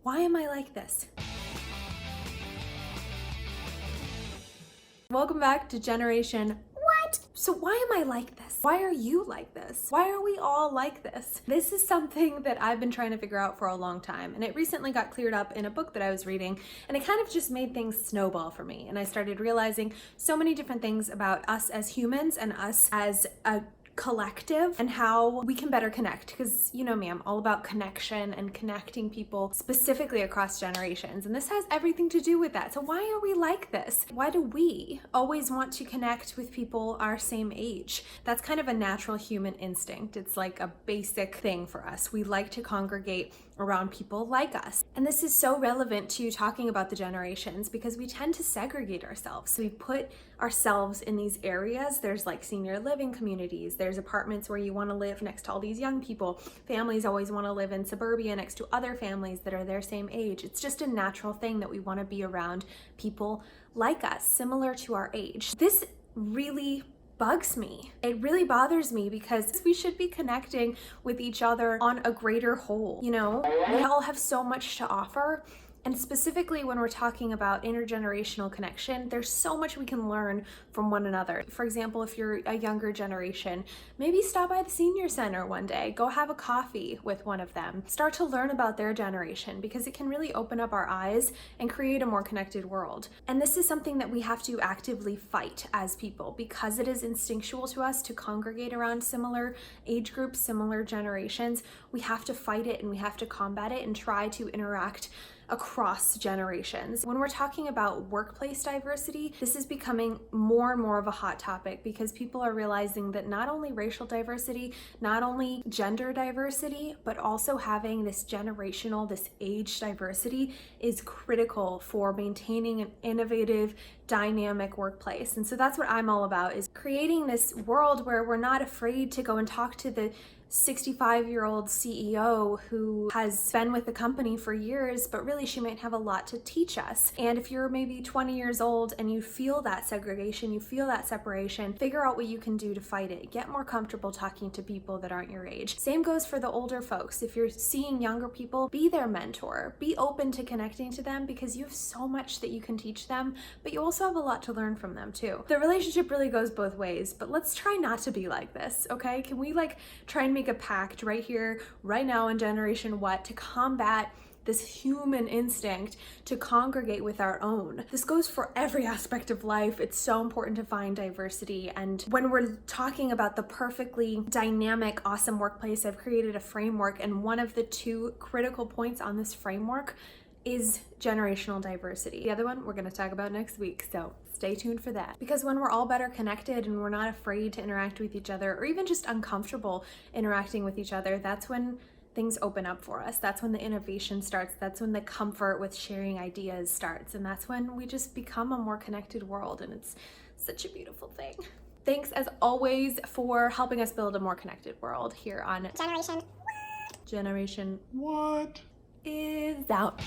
Why am I like this? Welcome back to Generation What? So why am I like this? Why are you like this? Why are we all like this? This is something that I've been trying to figure out for a long time, and it recently got cleared up in a book that I was reading, and it kind of just made things snowball for me, and I started realizing so many different things about us as humans and us as a collective and how we can better connect, because you know me, I'm all about connection and connecting people specifically across generations, and this has everything to do with that. So why are we like this? Why do we always want to connect with people our same age? That's kind of a natural human instinct. It's like a basic thing for us. We like to congregate around people like us. And this is so relevant to talking about the generations because we tend to segregate ourselves. So we put ourselves in these areas. There's like senior living communities. There's apartments where you want to live next to all these young people. Families always want to live in suburbia next to other families that are their same age. It's just a natural thing that we want to be around people like us, similar to our age. This really bugs me. It really bothers me because we should be connecting with each other on a greater whole. You know, we all have so much to offer. And specifically when we're talking about intergenerational connection, there's so much we can learn from one another. For example, if you're a younger generation, maybe stop by the senior center one day, go have a coffee with one of them. Start to learn about their generation because it can really open up our eyes and create a more connected world. And this is something that we have to actively fight as people because it is instinctual to us to congregate around similar age groups, similar generations. We have to fight it and we have to combat it and try to interact across generations. When we're talking about workplace diversity, this is becoming more and more of a hot topic because people are realizing that not only racial diversity, not only gender diversity, but also having this generational, this age diversity is critical for maintaining an innovative, dynamic workplace. And so that's what I'm all about, is creating this world where we're not afraid to go and talk to the 65-year-old CEO who has been with the company for years, but really she might have a lot to teach us. And if you're maybe 20 years old and you feel that segregation, you feel that separation, figure out what you can do to fight it. Get more comfortable talking to people that aren't your age. Same goes for the older folks. If you're seeing younger people, be their mentor. Be open to connecting to them because you have so much that you can teach them, but you also have a lot to learn from them too. The relationship really goes both ways, but let's try not to be like this, okay? Can we try and make a pact right here, right now in Generation What to combat this human instinct to congregate with our own. This goes for every aspect of life. It's so important to find diversity. And when we're talking about the perfectly dynamic, awesome workplace, I've created a framework, and one of the two critical points on this framework is generational diversity. The other one we're going to talk about next week, so stay tuned for that. Because when we're all better connected and we're not afraid to interact with each other or even just uncomfortable interacting with each other, that's when things open up for us. That's when the innovation starts. That's when the comfort with sharing ideas starts. And that's when we just become a more connected world. And it's such a beautiful thing. Thanks as always for helping us build a more connected world here on Generation What is out.